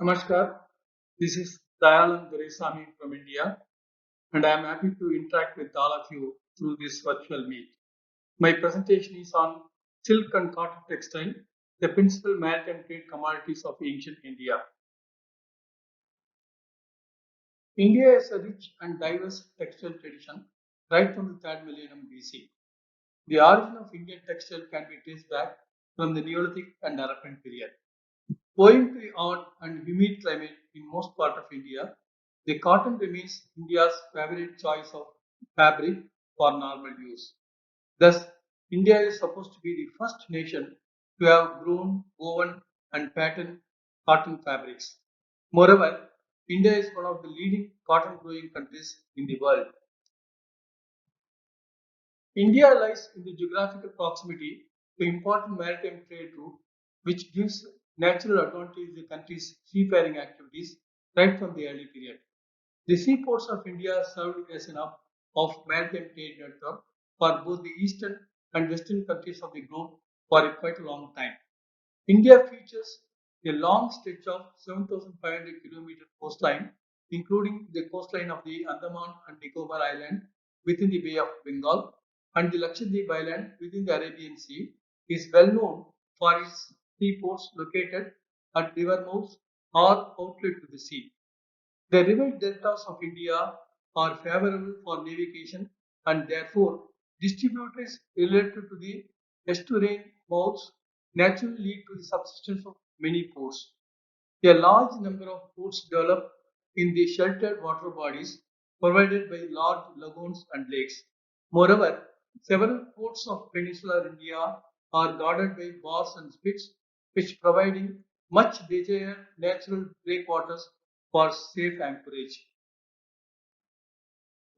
Namaskar, this is Dayalan Duresami from India, and I am happy to interact with all of you through this virtual meet. My presentation is on silk and cotton textile, the principal maritime trade commodities of ancient India. India has a rich and diverse textile tradition right from the 3rd millennium BC. The origin of Indian textile can be traced back from the Neolithic and Harappan period. Owing to the hot and humid climate in most parts of India, the cotton remains India's favorite choice of fabric for normal use. Thus, India is supposed to be the first nation to have grown, woven, and patterned cotton fabrics. Moreover, India is one of the leading cotton growing countries in the world. India lies in the geographical proximity to important maritime trade route, which gives natural advantage to the country's seafaring activities right from the early period. The seaports of India served as an hub of maritime trade network for both the eastern and western countries of the globe for quite a long time. India features a long stretch of 7,500 kilometer coastline, including the coastline of the Andaman and Nicobar Island within the Bay of Bengal and the Lakshadweep Island within the Arabian Sea, is well known for its seaports located at river mouths or outlet to the sea. The river deltas of India are favorable for navigation and therefore distributaries related to the estuarine mouths naturally lead to the subsistence of many ports. A large number of ports develop in the sheltered water bodies provided by large lagoons and lakes. Moreover, several ports of peninsular India are guarded by bars and spits, which providing much desired natural breakwaters for safe anchorage.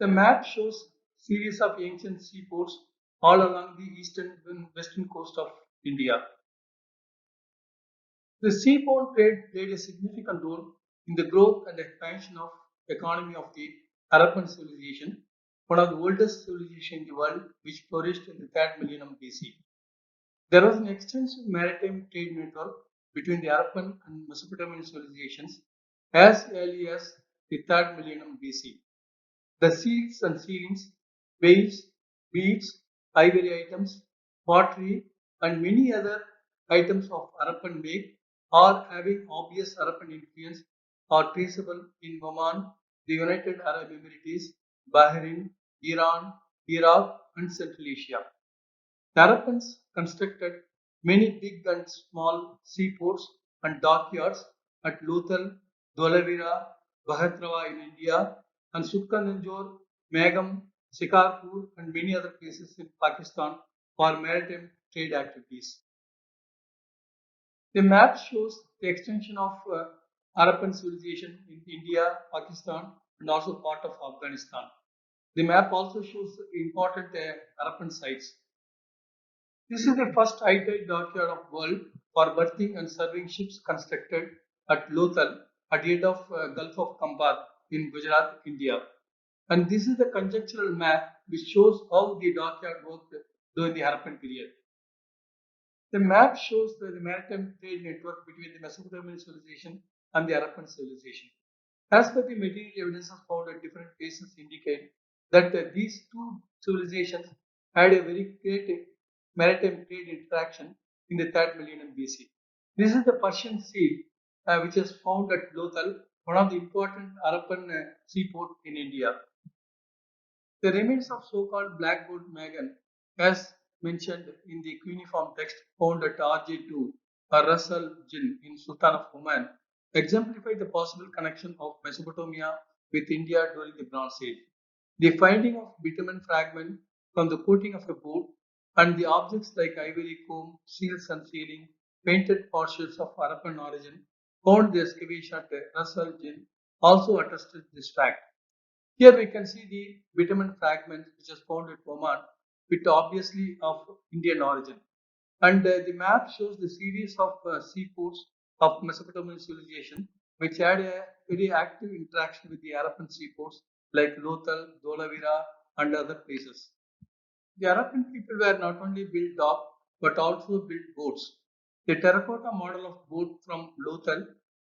The map shows series of ancient seaports all along the eastern and western coast of India. The seaborne trade played a significant role in the growth and expansion of economy of the Harappan civilization, one of the oldest civilizations in the world, which flourished in the 3rd millennium BC. There was an extensive maritime trade network between the Harappan and Mesopotamian civilizations as early as the 3rd millennium BC. The seals and sealings, bales, beads, ivory items, pottery, and many other items of Harappan make or having obvious Harappan influence are traceable in Oman, the United Arab Emirates, Bahrain, Iran, Iraq, and Central Asia. The Harappans constructed many big and small seaports and dockyards at Lothal, Dholavira, Bhadrava in India, and Sukkananjore, Megam, Shikarpur, and many other places in Pakistan for maritime trade activities. The map shows the extension of Harappan civilization in India, Pakistan, and also part of Afghanistan. The map also shows important Harappan sites. This is the first high-tide dockyard of world for berthing and serving ships constructed at Lothal at the end of Gulf of Kambad in Gujarat, India. And this is the conjectural map which shows how the dockyard worked during the Harappan period. The map shows the maritime trade network between the Mesopotamian civilization and the Harappan civilization. As per the material evidences found at different places indicate that these two civilizations had a very great maritime trade interaction in the 3rd millennium BC. This is the Persian Sea, which is found at Lothal, one of the important Harappan seaport in India. The remains of so-called blackboard Magan, as mentioned in the cuneiform text found at RJ2 or Ras al Jin in Sultan of Oman, exemplify the possible connection of Mesopotamia with India during the Bronze Age. The finding of bitumen fragment from the coating of a boat and the objects like ivory comb, seals and sealing painted portions of Harappan origin found in the excavation at Ras Al Jin also attested this fact. Here we can see the bitumen fragment which is found at Oman, with obviously of Indian origin. And the map shows the series of seaports of Mesopotamian civilization, which had a very active interaction with the Harappan seaports like Lothal, Dholavira, and other places. The Harappan people were not only built dock but also built boats. The terracotta model of boat from Lothal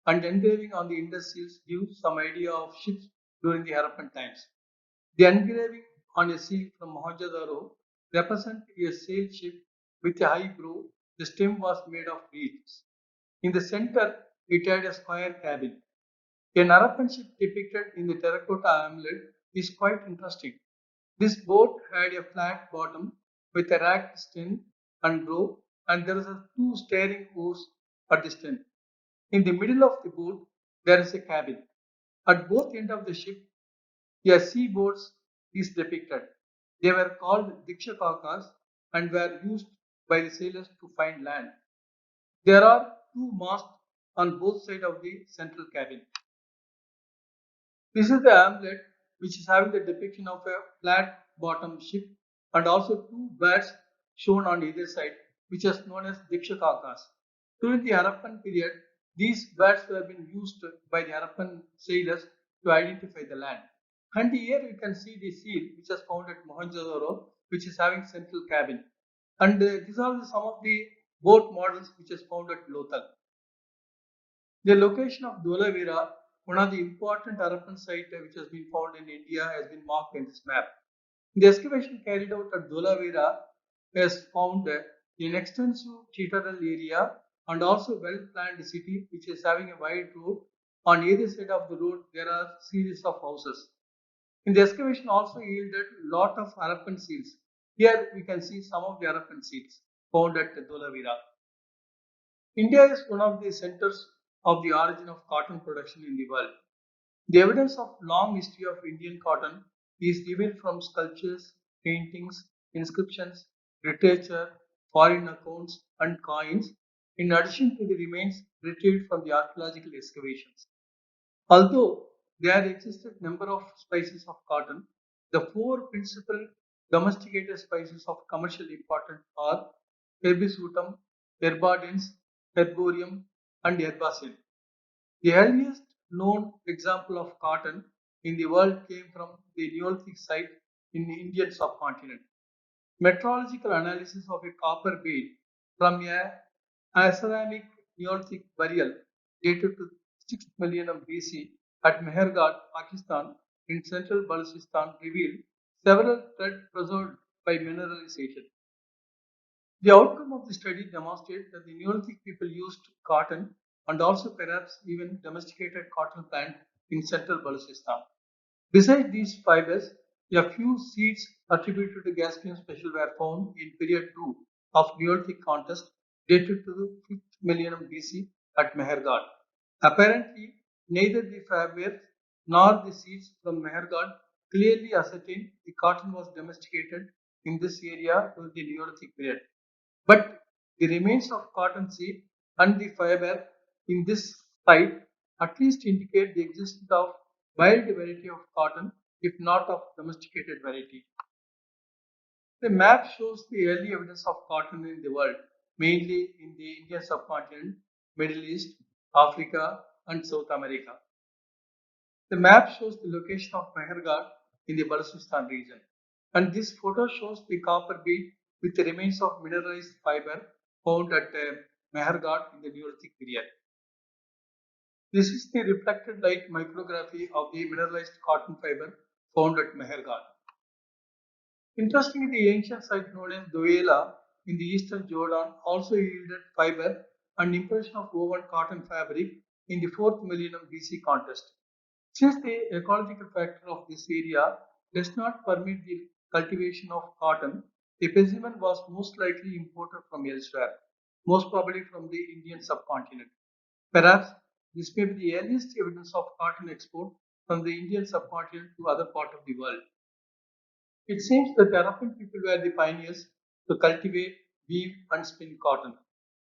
and engraving on the Indus seals give some idea of ships during the Harappan times. The engraving on a seal from Mohenjo-daro represent a sail ship with a high bow. The stem was made of reeds. In the center, it had a square cabin. A Harappan ship depicted in the terracotta amulet is quite interesting. This boat had a flat bottom with a racked stern and row, and there is a two steering oars at the stern. In the middle of the boat, there is a cabin. At both ends of the ship, a seaboard is depicted. They were called Dikshakakas and were used by the sailors to find land. There are two masts on both sides of the central cabin. This is the amulet which is having the depiction of a flat bottom ship and also two birds shown on either side, which is known as Dikshakakas. During the Harappan period, these birds were being used by the Harappan sailors to identify the land. And here you can see the seal which is found at Mohenjo-daro, which is having central cabin. And these are some of the boat models which is found at Lothal. The location of Dholavira, one of the important Harappan sites which has been found in India, has been marked in this map. The excavation carried out at Dholavira has found an extensive citadel area and also well-planned city which is having a wide road. On either side of the road, there are series of houses. In the excavation also yielded lot of Harappan seals. Here we can see some of the Harappan seals found at Dholavira. India is one of the centers of the origin of cotton production in the world. The evidence of long history of Indian cotton is revealed from sculptures, paintings, inscriptions, literature, foreign accounts, and coins, in addition to the remains retrieved from the archaeological excavations. Although there existed number of species of cotton, the four principal domesticated species of commercial importance are Herbisutum, Herbadens, Herborium, and Herbaceen. The earliest known example of cotton in the world came from the Neolithic site in the Indian subcontinent. Metrological analysis of a copper bead from a ceramic Neolithic burial dated to 6th millennium BC at Mehergarh, Pakistan in central Balochistan revealed several threads preserved by mineralization. The outcome of the study demonstrated that the Neolithic people used cotton and also perhaps even domesticated cotton plant in central Balochistan. Besides these fibers, a few seeds attributed to Gaspian special were found in period 2 of Neolithic contest dated to the 5th millennium BC at Mehergarh. Apparently, neither the fibers nor the seeds from Mehergarh clearly ascertain the cotton was domesticated in this area during the Neolithic period. But the remains of cotton seed and the fiber in this site at least indicate the existence of wild variety of cotton, if not of domesticated variety. The map shows the early evidence of cotton in the world, mainly in the Indian subcontinent, Middle East, Africa, and South America. The map shows the location of Mehergarh in the Balochistan region. And this photo shows the copper bead with the remains of mineralized fiber found at Mehergarh in the Neolithic period. This is the reflected light micrography of the mineralized cotton fiber found at Mehergarh. Interestingly, the ancient site known as Doela in the eastern Jordan also yielded fiber and impression of woven cotton fabric in the 4th millennium BC contest. Since the ecological factor of this area does not permit the cultivation of cotton, the specimen was most likely imported from elsewhere, most probably from the Indian subcontinent. Perhaps this may be the earliest evidence of cotton export from the Indian subcontinent to other parts of the world. It seems that the Harappan people were the pioneers to cultivate, weave, and spin cotton.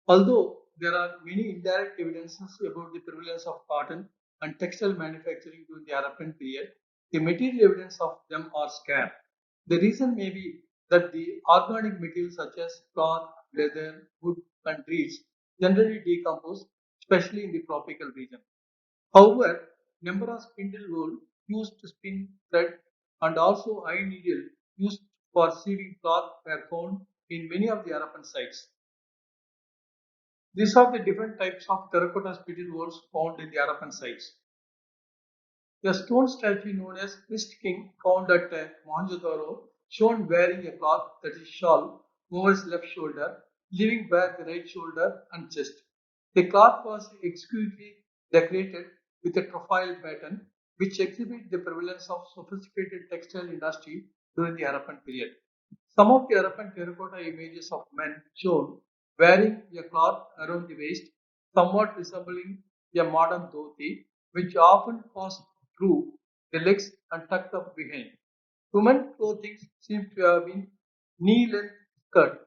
Although there are many indirect evidences about the prevalence of cotton and textile manufacturing during the Harappan period. The material evidence of them are scarce. The reason may be that the organic materials such as cloth, leather, wood, and reeds generally decompose, especially in the tropical region. However, number of spindle wool used to spin thread and also iron needle used for sewing cloth were found in many of the Harappan sites. These are the different types of terracotta spindle wools found in the Harappan sites. A stone statue known as Christ King found at Mohenjo-daro shown wearing a cloth that is shawl over his left shoulder, leaving bare the right shoulder and chest. The cloth was exquisitely decorated with a profile pattern which exhibit the prevalence of sophisticated textile industry during the Harappan period. Some of the Harappan terracotta images of men shown wearing a cloth around the waist, somewhat resembling a modern dhoti, which often passed through the legs and tucked up behind. Women clothing seems to have been knee-length skirt.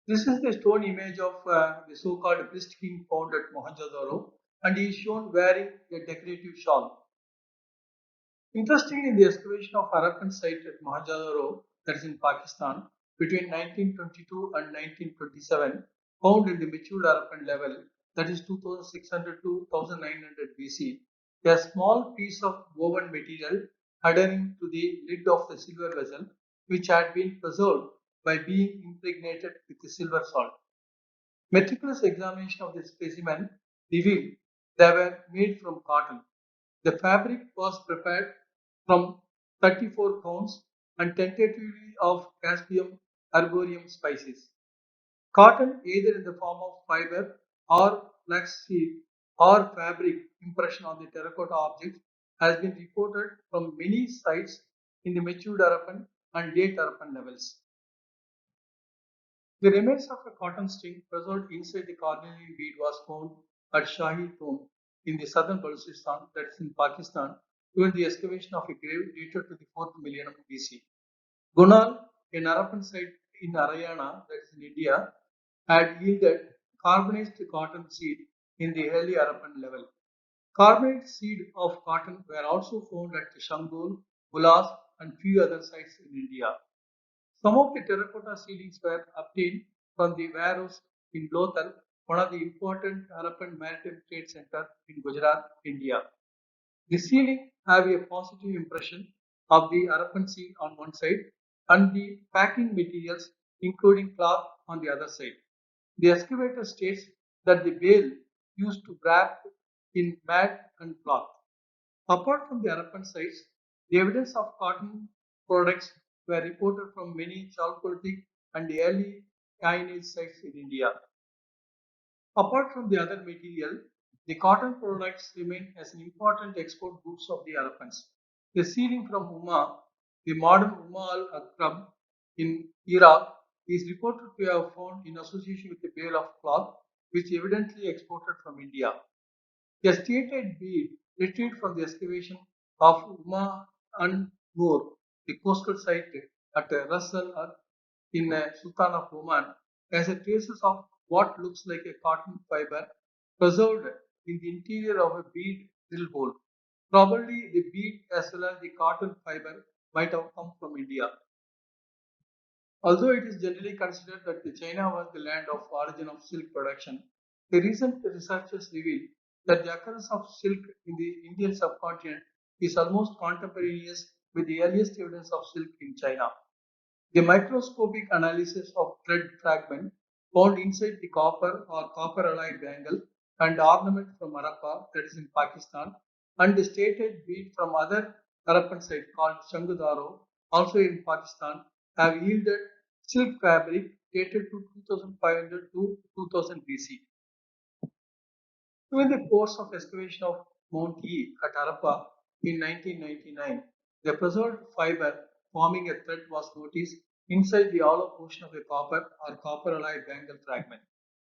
This is the stone image of the so-called priest king found at Mohenjo-daro, and he is shown wearing a decorative shawl. Interestingly, the excavation of Harappan site at Mohenjo-daro, that is in Pakistan, between 1922 and 1927, found in the matured Harappan level, that is 2600 to 1900 BC, a small piece of woven material adhering to the lid of the silver vessel, which had been preserved by being impregnated with the silver salt. Meticulous examination of the specimen revealed they were made from cotton. The fabric was prepared from 34 counts and tentatively of Caspium arboreum species. Cotton, either in the form of fiber or flaxseed or fabric impression on the terracotta objects, has been reported from many sites in the matured Harappan and late Harappan levels. The remains of a cotton string preserved inside the cornelian bead was found at Shahi tomb in the southern Balochistan, that is in Pakistan, during the excavation of a grave dated to the 4th millennium BC. Gunal, a Harappan site in Haryana, that is in India, had yielded carbonized cotton seed in the early Harappan level. Carbonate seed of cotton were also found at Shangol, Ulas, and few other sites in India. Some of the terracotta ceilings were obtained from the warehouse in Lothal, one of the important Harappan maritime trade centers in Gujarat, India. The ceiling have a positive impression of the Harappan scene on one side and the packing materials, including cloth, on the other side. The excavator states that the bale used to wrap in mat and cloth. Apart from the Harappan sites, the evidence of cotton products were reported from many Chalcolithic and early Iron Age sites in India. Apart from the other material, the cotton products remain as an important export goods of the Harappans. The ceiling from Umma, the modern Umma al-Akram in Iraq, is reported to have found in association with a bale of cloth, which evidently exported from India. A stated bead retrieved from the excavation of Umma and Noor, the coastal site at Ras Al in Sultan of Oman, has a traces of what looks like a cotton fiber preserved in the interior of a bead drill hole. Probably the bead as well as the cotton fiber might have come from India. Although it is generally considered that China was the land of origin of silk production, the recent researchers reveal that the occurrence of silk in the Indian subcontinent is almost contemporaneous with the earliest evidence of silk in China. The microscopic analysis of thread fragment found inside the copper or copper alloy bangle and ornament from Harappa, that is in Pakistan, and the stated bead from other Harappan site called Shangudaro, also in Pakistan, have yielded silk fabric dated to 2500 to 2000 BC. During the course of excavation of Mount E at Harappa in 1999, the preserved fiber forming a thread was noticed inside the hollow portion of a copper or copper alloy bangle fragment.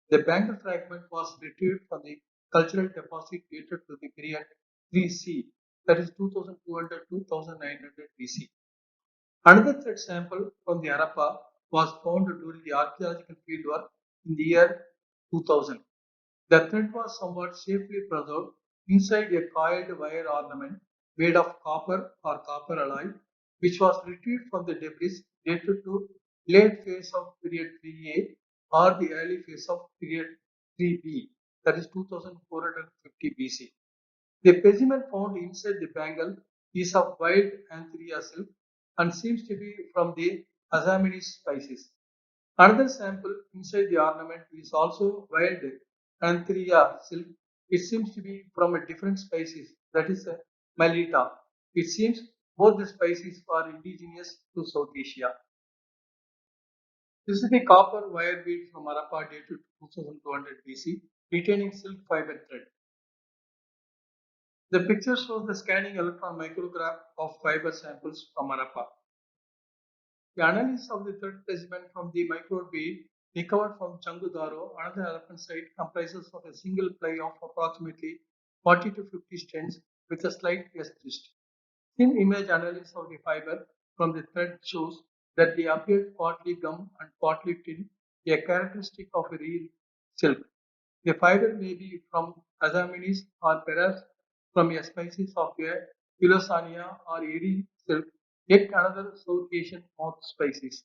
The bangle fragment was retrieved from the cultural deposit dated to the period 3C, that is 2200 to 1900 BC. Another thread sample from the Harappa was found during the archaeological fieldwork in the year 2000. The thread was somewhat safely preserved inside a coiled wire ornament made of copper or copper alloy, which was retrieved from the debris dated to late phase of period 3A or the early phase of period 3B, that is 2450 BC. The specimen found inside the bangle is of wild Antheria silk and seems to be from the Assamese species. Another sample inside the ornament is also wild Antheria silk. It seems to be from a different species, that is Melita. It seems both the species are indigenous to South Asia. This is the copper wire bead from Harappa dated to 2200 BC, retaining silk fiber thread. The picture shows the scanning electron micrograph of fiber samples from Harappa. The analysis of the third specimen from the microbead recovered from Changudaro, another Harappan site, comprises of a single ply of approximately 40 to 50 strands with a slight S twist. Thin image analysis of the fiber from the thread shows that they appeared partly gum and partly tin, a characteristic of a real silk. The fiber may be from Assamese or perhaps from a species of a Pilosania or Eri silk, yet another South Asian moth species.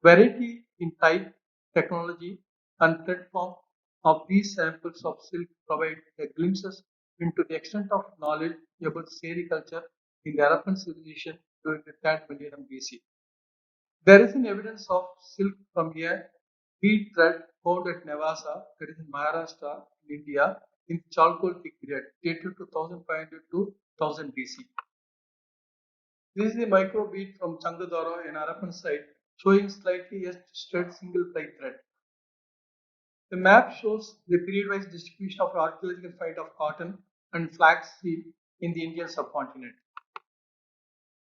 Variety in type, technology, and thread form of these samples of silk provide a glimpses into the extent of knowledge about sericulture in the Harappan civilization during the 3rd millennium BC. There is an evidence of silk from a bead thread found at Nevasa, that is in Maharashtra, in India, in the Chalcolithic period, dated to 1500 to 1000 BC. This is the micro bead from Changadoro, an Harappan site, showing slightly straight single ply thread. The map shows the period-wise distribution of archaeological find of cotton and flax seed in the Indian subcontinent.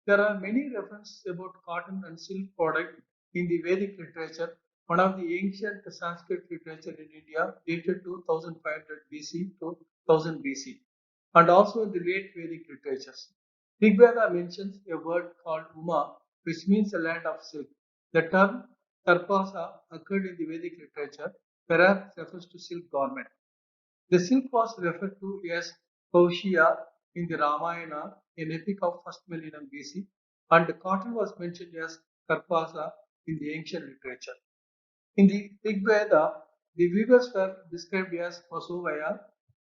There are many references about cotton and silk product in the Vedic literature, one of the ancient Sanskrit literature in India dated to 1500 BC to 1000 BC, and also in the late Vedic literatures. Rigveda mentions a word called Uma, which means a land of silk. The term Tarpasa occurred in the Vedic literature, perhaps refers to silk garment. The silk was referred to as Kaushia in the Ramayana, an epic of 1st millennium BC, and cotton was mentioned as Karpasa in the ancient literature. In the Rig Veda, the weavers were described as Vasovaya,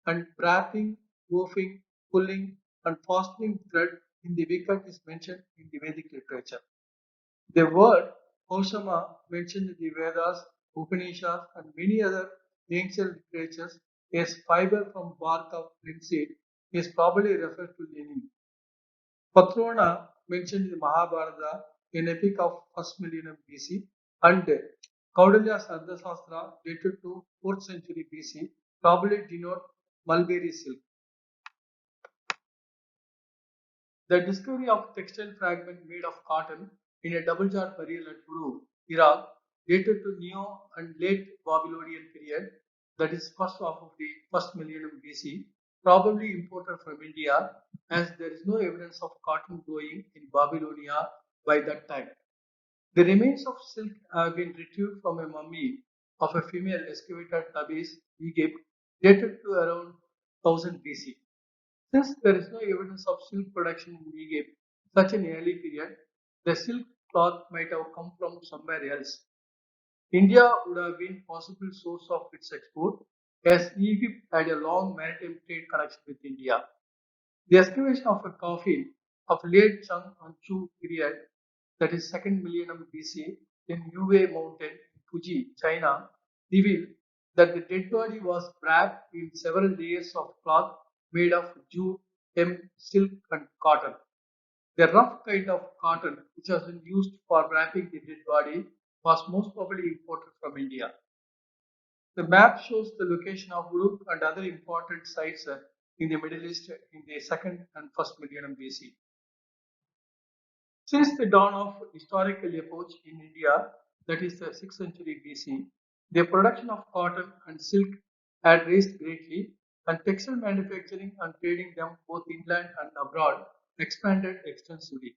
and wrapping, woofing, pulling, and fastening thread in the wicket is mentioned in the Vedic literature. The word Hoshama mentioned in the Vedas, Upanishads, and many other ancient literatures as fiber from bark of linseed is probably referred to linen. Patrona mentioned in the Mahabharata, an epic of 1st millennium BC, and Kaudalya's Ardhasastra dated to 4th century BC probably denote mulberry silk. The discovery of textile fragment made of cotton in a double-jar burial at Uru, Iraq, dated to Neo and late Babylonian period, that is first half of the 1st millennium BC, probably imported from India, as there is no evidence of cotton growing in Babylonia by that time. The remains of silk have been retrieved from a mummy of a female excavated at Tabriz, Egypt, dated to around 1000 BC. Since there is no evidence of silk production in Egypt such an early period, the silk cloth might have come from somewhere else. India would have been possible source of its export, as Egypt had a long maritime trade connection with India. The excavation of a coffin of late Chang and Chu period, that is 2nd millennium BC, in Yue Mountain, Fuji, China, revealed that the dead body was wrapped in several layers of cloth made of jute, hemp, silk, and cotton. The rough kind of cotton which was used for wrapping the dead body was most probably imported from India. The map shows the location of Uruk and other important sites in the Middle East in the 2nd and 1st millennium BC. Since the dawn of historical epoch in India, that is the 6th century BC, the production of cotton and silk had raised greatly, and textile manufacturing and trading them both inland and abroad expanded extensively.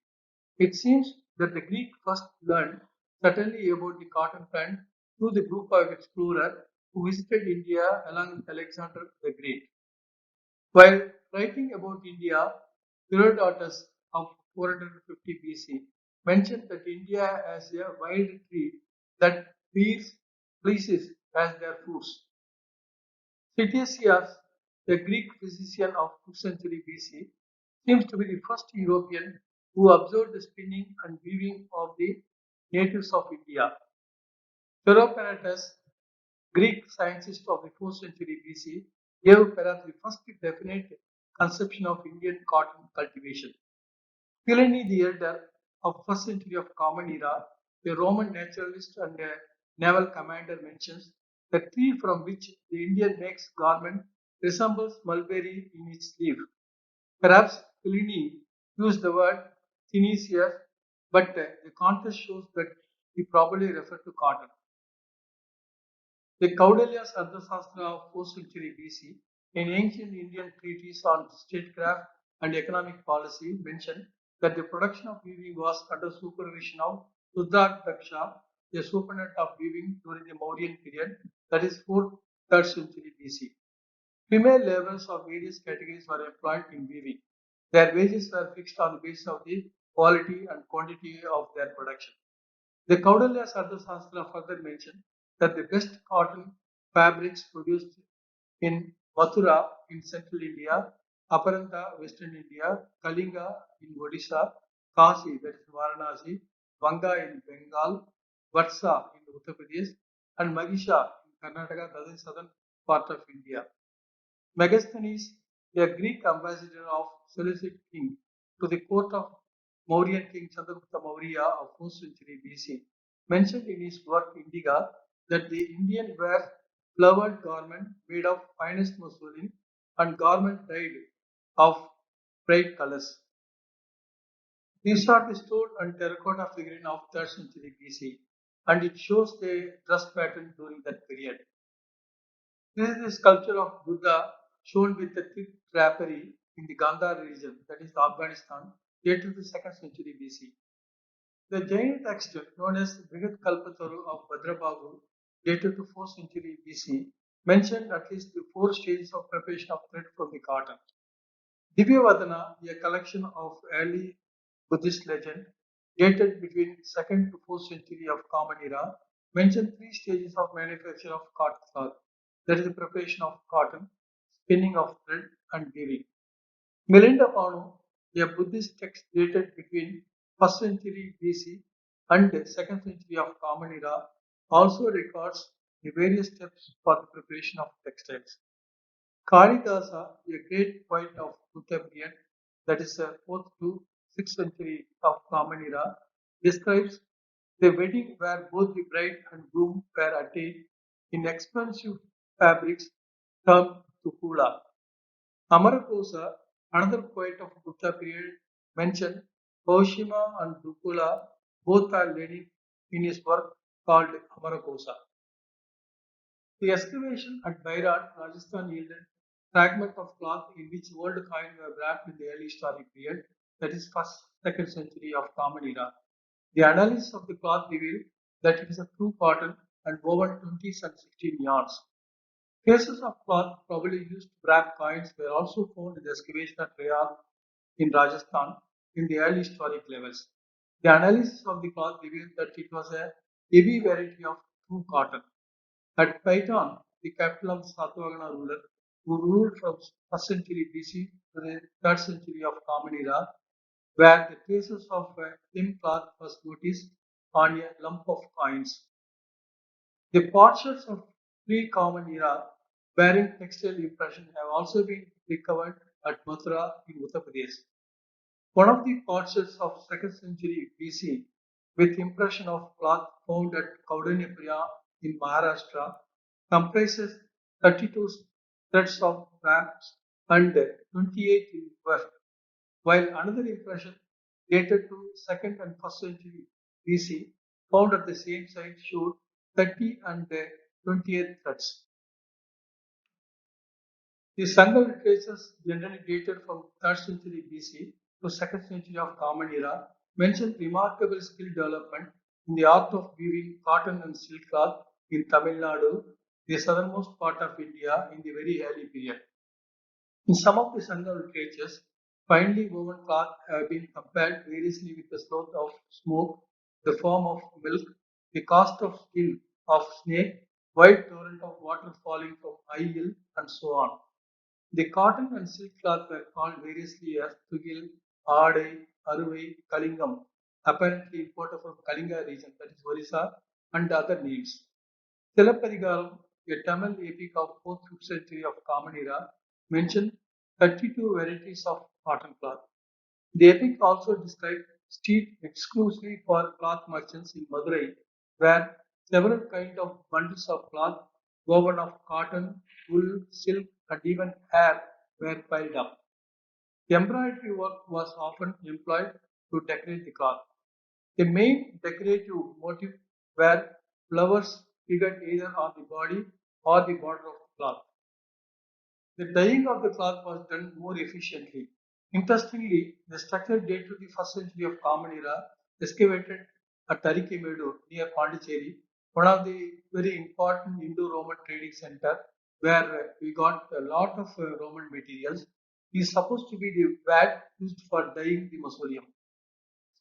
It seems that the Greek first learned certainly about the cotton plant through the group of explorers who visited India along with Alexander the Great. While writing about India, Herodotus of 450 BC mentioned that India as a wild tree that bears fleeces as their fruits. Ctesias, a Greek physician of 2nd century BC, seems to be the first European who observed the spinning and weaving of the natives of India. Herodotus, Greek scientist of the 4th century BC, gave perhaps the first definite conception of Indian cotton cultivation. Pliny the Elder of 1st century of Common Era, a Roman naturalist and a naval commander, mentions the tree from which the Indian makes garment resembles mulberry in its leaf. Perhaps Pliny used the word Thinesias, but the context shows that he probably referred to cotton. The Kautilya's Arthashastra of 4th century BC, an ancient Indian treatise on statecraft and economic policy, mentioned that the production of weaving was under supervision of Rudrakdaksha, a superintendent of weaving during the Mauryan period, that is 4th 3rd century BC. Female laborers of various categories were employed in weaving. Their wages were fixed on the basis of the quality and quantity of their production. The Kautilya's Arthashastra further mentioned that the best cotton fabrics produced in Mathura in central India, Aparanta, western India, Kalinga in Odisha, Kasi, that is Varanasi, Vanga in Bengal, Vatsa in Uttar Pradesh, and Magisha in Karnataka, that is southern part of India. Megasthenes, a Greek ambassador of Seleucid king to the court of Mauryan king Chandragupta Maurya of 4th century BC, mentioned in his work Indiga that the Indian wears flowered garment made of finest muslin and garment dyed of bright colors. These are the stone and terracotta figurine of 3rd century BC, and it shows the dress pattern during that period. This is the sculpture of Buddha shown with a thick drapery in the Gandhar region, that is Afghanistan, dated to the 2nd century BC. The Jain text known as Brihat Kalpataru of Bhadrabahu, dated to 4th century BC, mentioned at least the 4 stages of preparation of thread from the cotton. Divyavadana, a collection of early Buddhist legend, dated between 2nd to 4th century of Common Era, mentioned 3 stages of manufacture of cotton cloth. That is the preparation of cotton, spinning of thread, and weaving. Milinda Panu, a Buddhist text dated between 1st century BC and 2nd century of Common Era, also records the various steps for the preparation of textiles. Kalidasa, a great poet of Buddha period, that is 4th to 6th century of Common Era, describes the wedding where both the bride and groom were attained in expensive fabrics termed tukula. Amarakosa, another poet of Buddha period, mentioned Kaushima and Dukula, both are leading in his work called Amarakosa. The excavation at Bairat, Rajasthan yielded fragment of cloth in which old coins were wrapped in the early historic period, that is 1st, 2nd century of Common Era. The analysis of the cloth revealed that it is a true cotton and woven 20s and 16 yards. Cases of cloth probably used to wrap coins were also found in the excavation at Rayal in Rajasthan in the early historic levels. The analysis of the cloth revealed that it was a heavy variety of true cotton. At Paitan, the capital of the Satavahana ruler, who ruled from 1st century BC to the 3rd century of Common Era, where the traces of a thin cloth was noticed on a lump of coins. The potsherds of pre-Common Era bearing textile impression have also been recovered at Mathura in Uttar Pradesh. One of the potsherds of 2nd century BC with impression of cloth found at Kaudanipuria in Maharashtra comprises 32 threads of wraps and 28 in weft, while another impression dated to 2nd and 1st century BC found at the same site showed 30 and 28 threads. The Sangal literatures, generally dated from 3rd century BC to 2nd century of Common Era, mention remarkable skill development in the art of weaving cotton and silk cloth in Tamil Nadu the southernmost part of India in the very early period. In some of the Sangha literatures, finely woven cloth have been compared variously with the sloth of smoke, the form of milk, the cast of skin of snake, wide torrent of water falling from high hill, and so on. The cotton and silk cloth were called variously as Tugil, Adai, Aruvai, Kalingam, apparently imported from Kalinga region, that is Orissa, and other names. Silappadigaram, a Tamil epic of 4th-5th century of Common Era, mentioned 32 varieties of cotton cloth. The epic also described street exclusively for cloth merchants in Madurai, where several kinds of bundles of cloth woven of cotton, wool, silk, and even hair were piled up. Embroidery work was often employed to decorate the cloth. The main decorative motif were flowers figured either on the body or the border of the cloth. The dyeing of the cloth was done more efficiently. Interestingly, the structure dates to the first century of Common Era, excavated at Tarikemedu near Pondicherry, one of the very important Indo-Roman trading center where we got a lot of Roman materials, is supposed to be the vat used for dyeing the mausoleum.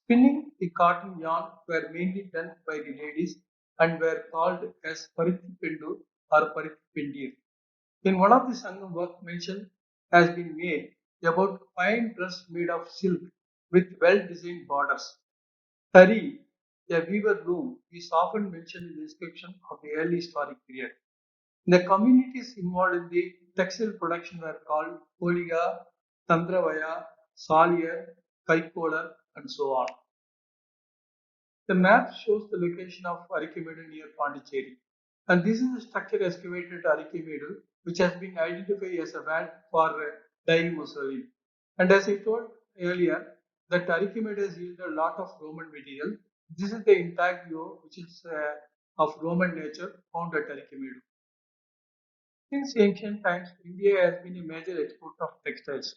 Spinning the cotton yarn were mainly done by the ladies and were called as parithipendu or parithipendir. In one of the Sangam work mention has been made about fine dress made of silk with well-designed borders. Tari, a weaver loom, is often mentioned in the inscription of the early historic period. The communities involved in the textile production were called Koliga, Tandravaya, Salyer, Kaikolar, and so on. The map shows the location of Arikemedu near Pondicherry. And this is the structure excavated at Arikemedu, which has been identified as a vat for dyeing mausoleum. And as I told earlier, that Arikemedu has yielded a lot of Roman material. This is the intaglio, which is of Roman nature, found at Arikemedu. Since ancient times, India has been a major exporter of textiles.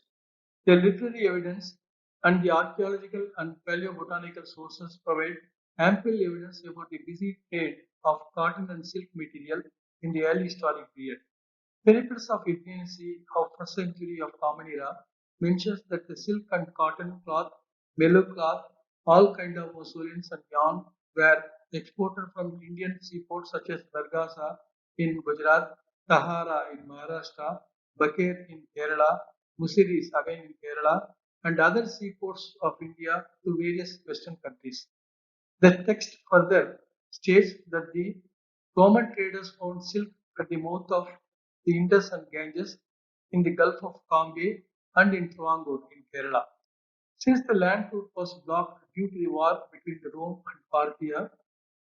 The literary evidence and the archaeological and paleobotanical sources provide ample evidence about the busy trade of cotton and silk material in the early historic period. Chronicles of Idnesi of first century of Common Era mentions that the silk and cotton cloth, mellow cloth, all kind of muslins and yarn were exported from Indian seaports such as Dargasa in Gujarat, Tahara in Maharashtra, Bakir in Kerala, Musiris again in Kerala, and other seaports of India to various western countries. The text further states that the Roman traders found silk at the mouth of the Indus and Ganges, in the Gulf of Cambay, and in Travancore in Kerala. Since the land route was blocked due to the war between the Rome and Parthia,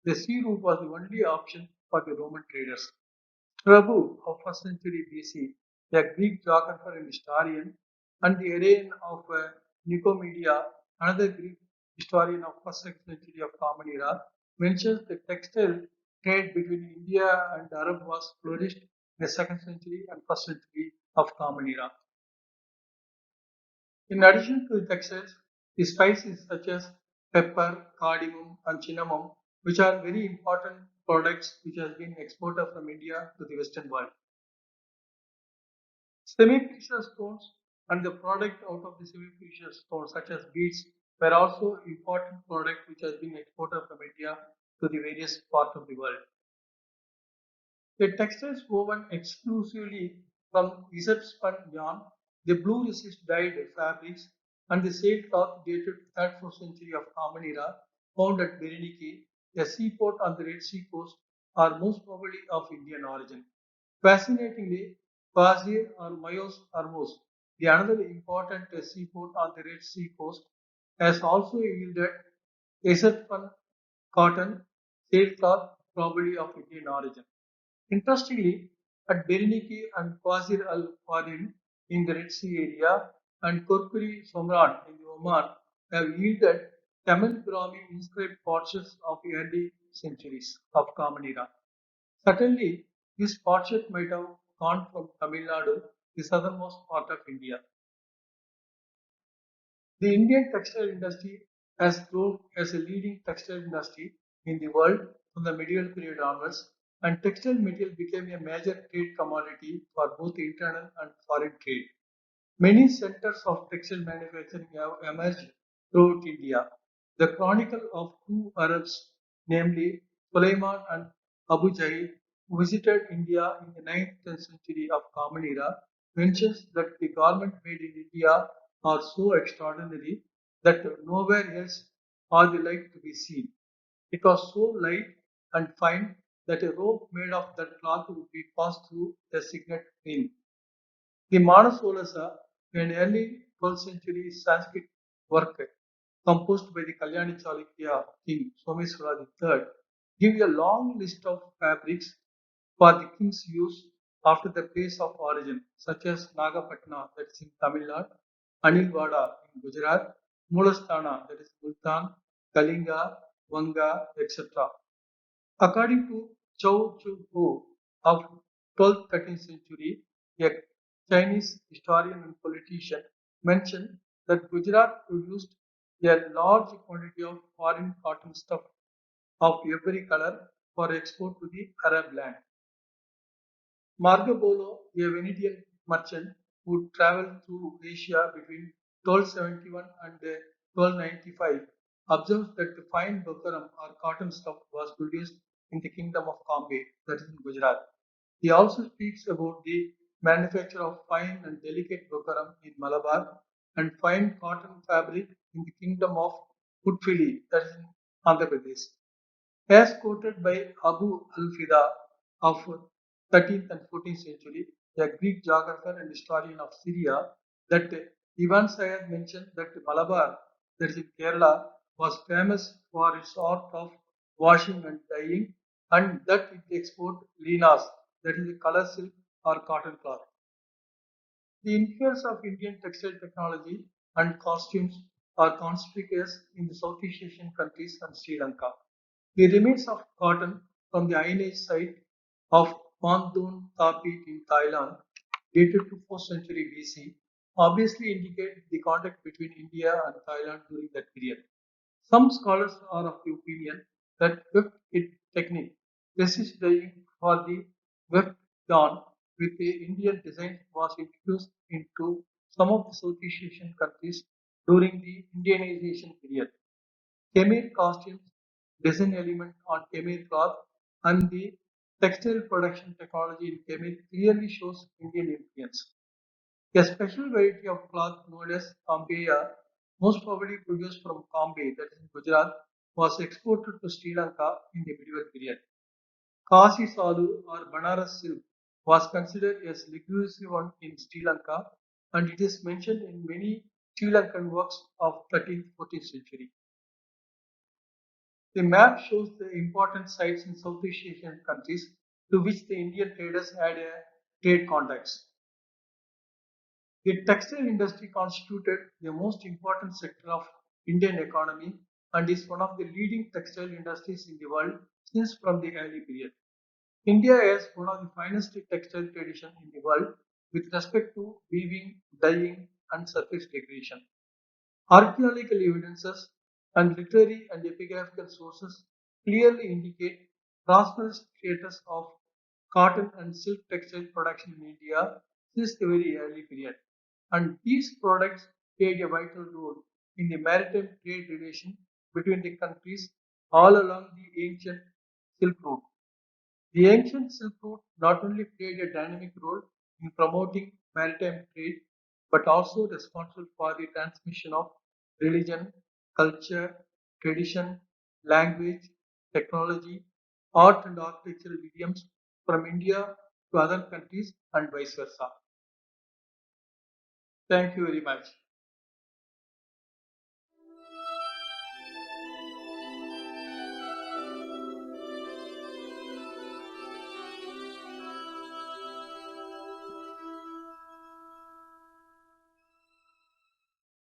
the sea route was the only option for the Roman traders. Strabo of 1st century BC, a Greek geographer and historian, and the Arian of Nicomedia, another Greek historian of 1st century of Common Era, mentions the textile trade between India and Arab was flourished in the 2nd century and 1st century of Common Era. In addition to the textiles, the spices such as pepper, cardamom, and cinnamon, which are very important products which has been exported from India to the Western world. Semi-precious stones and the product out of the semi-precious stones, such as beads, were also important product which has been exported from India to the various parts of the world. The textiles woven exclusively from Izard spun yarn, the blue resist dyed fabrics, and the sailcloth dated to 3rd 4th century of Common Era, found at Berenike, a seaport on the Red Sea coast, are most probably of Indian origin. Fascinatingly, Qasir or Mayos Hormuz, the another important seaport on the Red Sea coast, has also yielded Acerfan cotton, sailcloth, probably of Indian origin. Interestingly, at Berenike and Qasir al Farin in the Red Sea area and Korpuri Somran in the Oman have yielded Tamil Brahmi inscribed potsherds of the early centuries of Common Era. Certainly, this potsherd might have gone from Tamil Nadu, the southernmost part of India. The Indian textile industry has grown as a leading textile industry in the world from the medieval period onwards, and textile material became a major trade commodity for both internal and foreign trade. Many centers of textile manufacturing have emerged throughout India. The chronicle of two Arabs, namely Suleiman and Abu Jahl, who visited India in the 9th-10th century of Common Era, mentions that the garment made in India are so extraordinary that nowhere else are they like to be seen. It was so light and fine that a rope made of that cloth would be passed through a signet ring. The Manasolasa, an early 12th century Sanskrit work composed by the Kalyani Chalukya king Someswara III, give a long list of fabrics for the king's use after the place of origin, such as Nagapatna, that is in Tamil Nadu, Anilwada in Gujarat, Mulastana, that is Multan, Kalinga, Vanga, etc. According to Chou Chu Ho of 12th-13th century, a Chinese historian and politician mentioned that Gujarat produced a large quantity of foreign cotton stuff of every color for export to the Arab land. Marco Polo, a Venetian merchant who traveled through Asia between 1271 and 1295, observes that the fine buckram or cotton stuff was produced in the kingdom of Cambay, that is in Gujarat. He also speaks about the manufacture of fine and delicate buckram in Malabar and fine cotton fabric in the kingdom of Putfili, that is in Andhra Pradesh. As quoted by Abu al-Fida of 13th and 14th century, a Greek geographer and historian of Syria, that Ivan Sayed mentioned that Malabar, that is in Kerala, was famous for its art of washing and dyeing, and that it export linas, that is a color silk or cotton cloth. The influence of Indian textile technology and costumes are conspicuous in the Southeast Asian countries and Sri Lanka. The remains of cotton from the Iron Age site of Bandung Tapit in Thailand, dated to 4th century BC, obviously indicate the contact between India and Thailand during that period. Some scholars are of the opinion that weft technique, resist dyeing for the weft yarn with the Indian design, was introduced into some of the Southeast Asian countries during the Indianization period. Khmer costumes, design element on Khmer cloth, and the textile production technology in Khmer clearly shows Indian influence. A special variety of cloth known as Kambeya, most probably produced from Kambay, that is in Gujarat, was exported to Sri Lanka in the medieval period. Kasi Salu or Banaras silk was considered as exclusive one in Sri Lanka, and it is mentioned in many Sri Lankan works of 13th-14th century. The map shows the important sites in Southeast Asian countries to which the Indian traders had a trade contacts. The textile industry constituted the most important sector of Indian economy and is one of the leading textile industries in the world since from the early period. India has one of the finest textile tradition in the world with respect to weaving, dyeing, and surface decoration. Archaeological evidences and literary and epigraphical sources clearly indicate prosperous status of cotton and silk textile production in India since the very early period. And these products played a vital role in the maritime trade relation between the countries all along the ancient Silk Route. The ancient Silk Route not only played a dynamic role in promoting maritime trade, but also responsible for the transmission of religion, culture, tradition, language, technology, art and architectural idioms from India to other countries and vice versa. Thank you very much.